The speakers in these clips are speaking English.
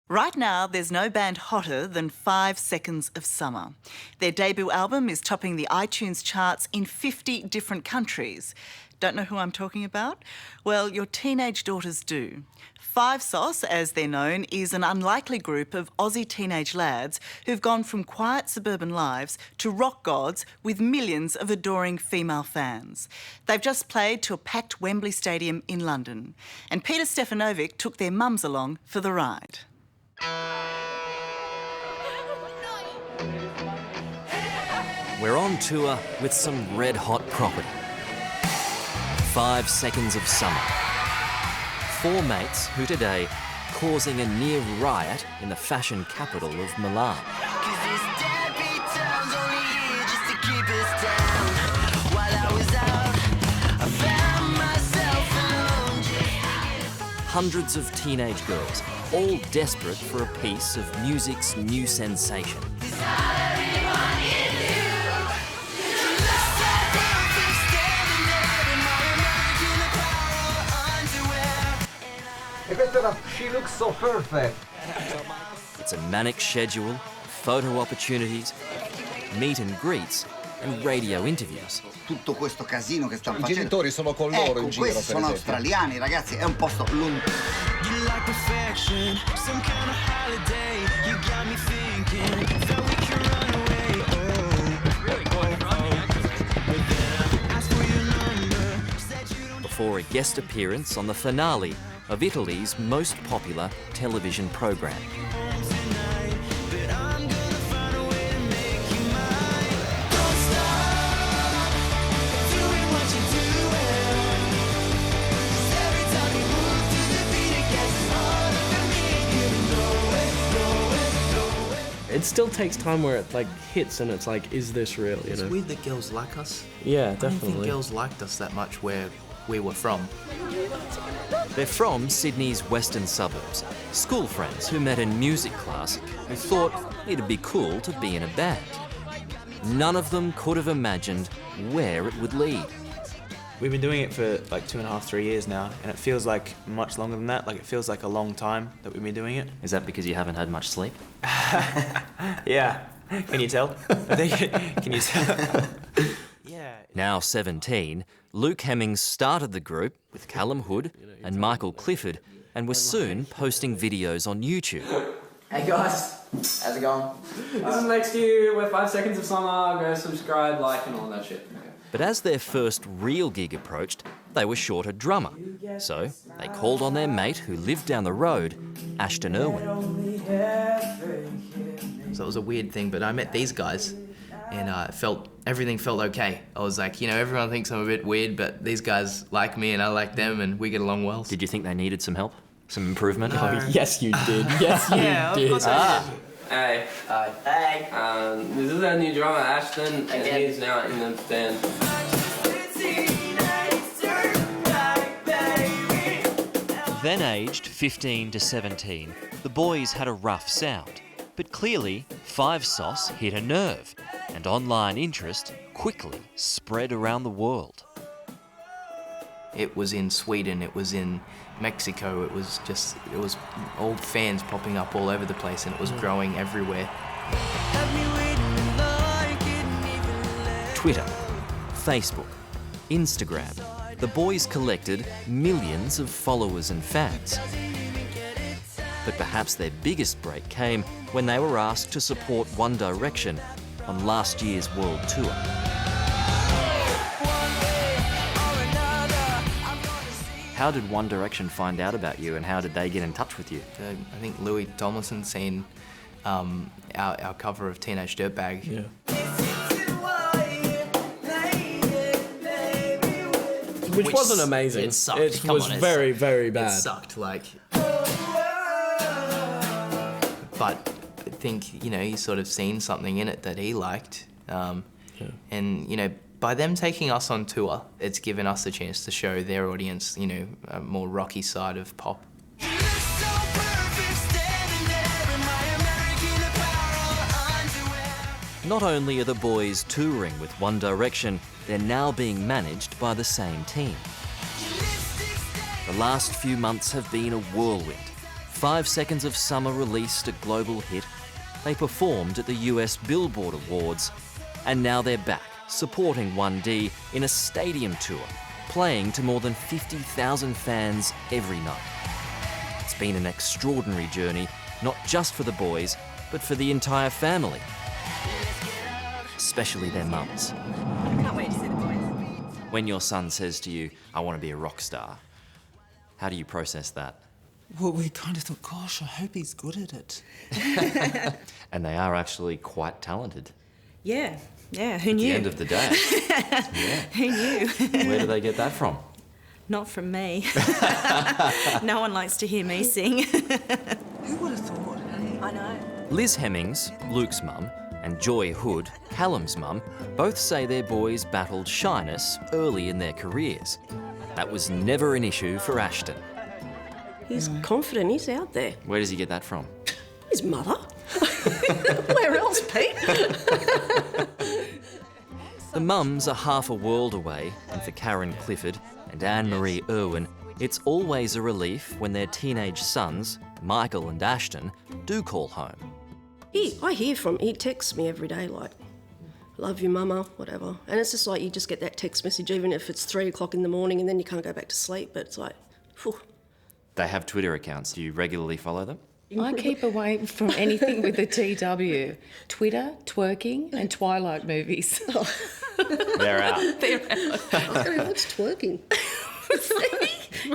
Right now, there's no band hotter than 5 Seconds of Summer. Their debut album is topping the iTunes charts in 50 different countries. Don't know who I'm talking about? Well, your teenage daughters do. Five Sauce, as they're known, is an unlikely group of Aussie teenage lads who've gone from quiet suburban lives to rock gods with millions of adoring female fans. They've just played to a packed Wembley Stadium in London, and Peter Stefanovic took their mums along for the ride. We're on tour with some red-hot property. 5 Seconds of Summer. Four mates who today causing a near riot in the fashion capital of Milan. Hundreds of teenage girls, all desperate for a piece of music's new sensation. She looks so perfect. It's a manic schedule, photo opportunities, meet and greets and radio interviews. Tutto questo casino che stanno I facendo. genitori sono con loro in giro, questi per sono esempio. australiani, ragazzi, è un posto lungo. Before a guest appearance on the finale of Italy's most popular television programme. It still takes time where it hits and it's like, is this real? You It's know? weird that girls like us. Yeah, I don't think definitely. girls liked us that much where we were from. They're from Sydney's western suburbs, school friends who met in music class who thought it'd be cool to be in a band. None of them could have imagined where it would lead. We've been doing it for like 2.5, 3 years now, and it feels like much longer than that. Like, it feels like a long time that we've been doing it. Is that because you haven't had much sleep? Yeah. Can you tell? Can you tell? Yeah. Now 17, Luke Hemmings started the group with Callum Hood and Michael Clifford and was soon posting videos on YouTube. Hey guys, how's it going? This is next to you. We're 5 Seconds of Summer. Go subscribe, like, and all that shit. Okay. But as their first real gig approached, they were short a drummer. So they called on their mate who lived down the road, Ashton Irwin. So it was a weird thing, but I met these guys and everything felt okay. I was like, everyone thinks I'm a bit weird, but these guys like me and I like them and we get along well. Did you think they needed some help? Some improvement? Oh, yes, you did. Yes, you Yeah, of did. course I did. Hey. Hey. This is our new drummer, Ashton, and he's now in the band. Then aged 15 to 17, the boys had a rough sound. But clearly, Five Sauce hit a nerve, and online interest quickly spread around the world. It was in Sweden, it was in Mexico, it was all fans popping up all over the place and it was growing everywhere. Twitter, Facebook, Instagram, the boys collected millions of followers and fans. But perhaps their biggest break came when they were asked to support One Direction on last year's world tour. How did One Direction find out about you and how did they get in touch with you? I think Louis Tomlinson seen our cover of Teenage Dirtbag. Yeah. Which wasn't amazing. It sucked. It Come was on, very, very bad. It sucked, But I think, he's sort of seen something in it that he liked. And, by them taking us on tour, it's given us a chance to show their audience, a more rocky side of pop. Not only are the boys touring with One Direction, they're now being managed by the same team. The last few months have been a whirlwind. 5 Seconds of Summer released a global hit. They performed at the US Billboard Awards, and now they're back, supporting 1D in a stadium tour, playing to more than 50,000 fans every night. It's been an extraordinary journey, not just for the boys, but for the entire family, especially their mums. Can't wait to see the boys. When your son says to you, "I want to be a rock star," how do you process that? Well, we kind of thought, gosh, I hope he's good at it. And they are actually quite talented. Yeah, who knew? At the end of the day. Yeah. Who knew? Where do they get that from? Not from me. No one likes to hear me sing. Who would have thought? I know. Liz Hemmings, Luke's mum, and Joy Hood, Callum's mum, both say their boys battled shyness early in their careers. That was never an issue for Ashton. He's confident, he's out there. Where does he get that from? His mother. Where else, Pete? The mums are half a world away, and for Karen Clifford and Anne-Marie Irwin, it's always a relief when their teenage sons, Michael and Ashton, do call home. I hear from him. He texts me every day, like, love you, mama, whatever. And it's just like you just get that text message, even if it's 3 o'clock in the morning and then you can't go back to sleep. But it's like, phew. They have Twitter accounts. Do you regularly follow them? I keep away from anything with the TW. Twitter, twerking, and Twilight movies. They're out. They're out. What's twerking?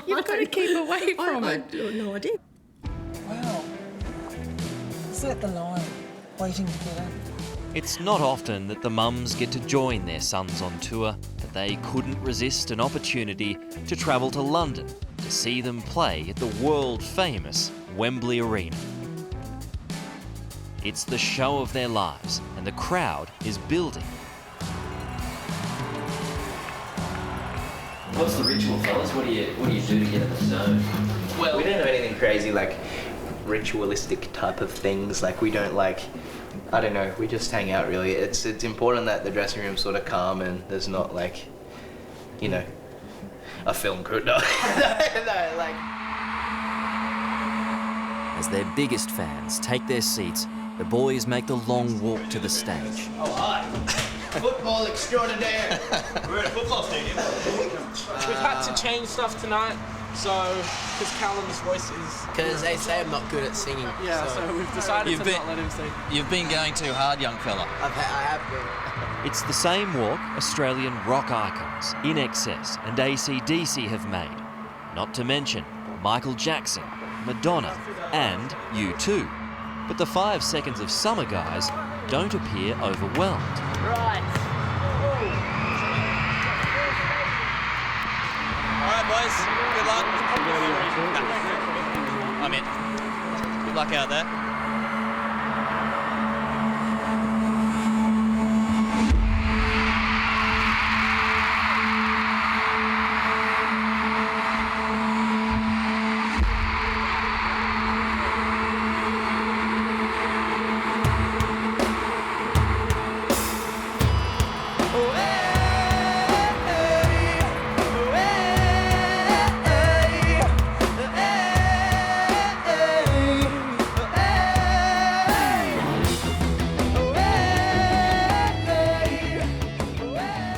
You've got to keep away from it. No idea. Wow. Is that the line? Waiting to get up? It's not often that the mums get to join their sons on tour, but they couldn't resist an opportunity to travel to London to see them play at the world-famous Wembley Arena. It's the show of their lives, and the crowd is building. What's the ritual, fellas? What do you do to get in the zone? Well, we don't have anything crazy like ritualistic type of things. Like we don't I don't know, we just hang out really. It's important that the dressing room's sort of calm and there's not like, you know, a film crew. No. As their biggest fans take their seats, the boys make the long walk to the stage. Oh, hi. Football extraordinaire. We're at a football stadium. We've had to change stuff tonight, because Callum's voice is... Because they say I'm not good at singing. Yeah, so we've decided to not let him sing. You've been going too hard, young fella. I have been. It's the same walk Australian rock icons INXS and AC/DC have made. Not to mention Michael Jackson, Madonna, and U2. But the 5 Seconds of Summer guys don't appear overwhelmed. Right. All right, boys. Good luck. I'm in. Good luck out there.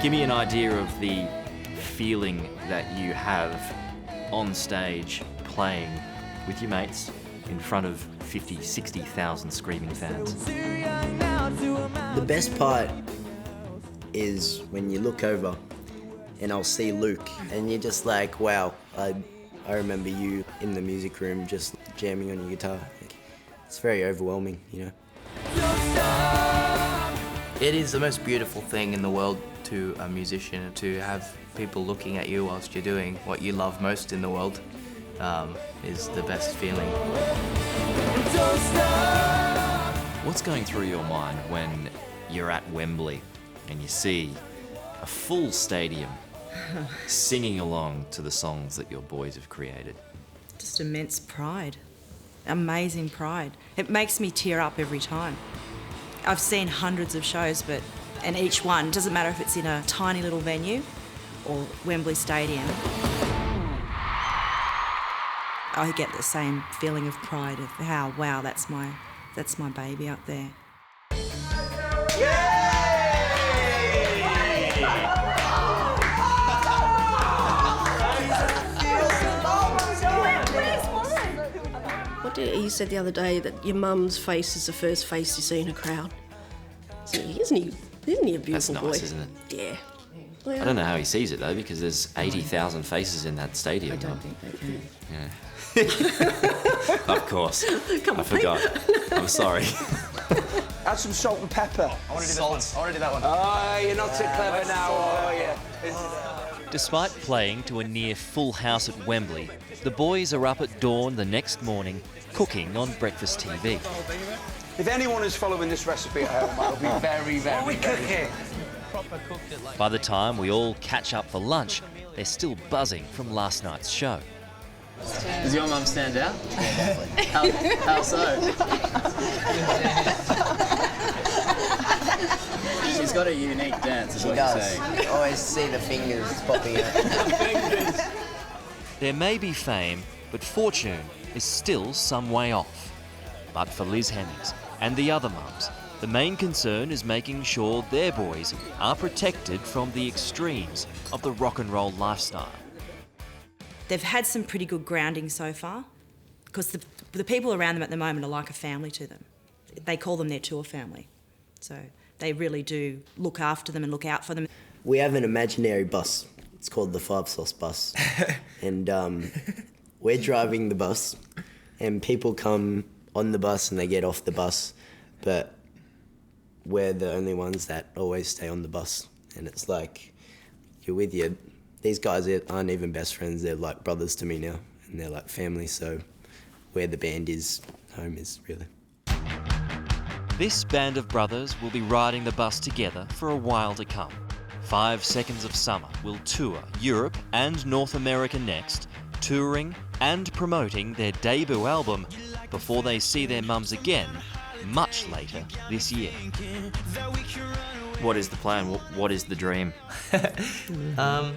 Give me an idea of the feeling that you have on stage playing with your mates in front of 50, 60,000 screaming fans. The best part is when you look over and I'll see Luke and you're just like, wow, I remember you in the music room just jamming on your guitar. It's very overwhelming, you know. It is the most beautiful thing in the world to a musician, to have people looking at you whilst you're doing what you love most in the world is the best feeling. What's going through your mind when you're at Wembley and you see a full stadium singing along to the songs that your boys have created? Just immense pride. Amazing pride. It makes me tear up every time. I've seen hundreds of shows, and each one, doesn't matter if it's in a tiny little venue or Wembley Stadium. I get the same feeling of pride of how, wow, that's my baby up there. What did you said the other day that your mum's face is the first face you see in a crowd? Isn't he a beautiful boy? That's nice, isn't it? Yeah. I don't know how he sees it though, because there's 80,000 faces in that stadium. I don't think they can. Yeah. Of course. I forgot. I'm sorry. Add some salt and pepper. I want to do this one. I want to do that one. Oh, you're not too clever now, are you? Despite playing to a near full house at Wembley, the boys are up at dawn the next morning, cooking on breakfast TV. If anyone is following this recipe at home, I'll be very, very, we cook here. By the time we all catch up for lunch, they're still buzzing from last night's show. Does your mum stand out? How so? She's got a unique dance, is what you're saying. You always see the fingers popping out. There may be fame, but fortune is still some way off. But for Liz Hemmings and the other mums, the main concern is making sure their boys are protected from the extremes of the rock and roll lifestyle. They've had some pretty good grounding so far, because the people around them at the moment are like a family to them. They call them their tour family. So they really do look after them and look out for them. We have an imaginary bus. It's called the Five Sauce Bus. And we're driving the bus, and people come on the bus and they get off the bus, but we're the only ones that always stay on the bus. And it's like, you're with you. These guys aren't even best friends, they're like brothers to me now, and they're like family, so where the band is, home is, really. This band of brothers will be riding the bus together for a while to come. 5 Seconds of Summer will tour Europe and North America next, touring and promoting their debut album before they see their mums again much later this year. What is the plan? What is the dream?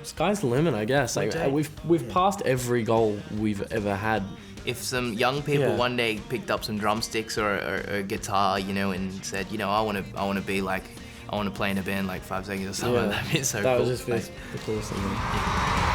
Sky's the limit, I guess. Like, we've passed every goal we've ever had. If some young people one day picked up some drumsticks or a guitar, you know, and said, you know, I want to be like, I want to play in a band like 5 Seconds of Summer, that'd be so cool. That was just the coolest thing.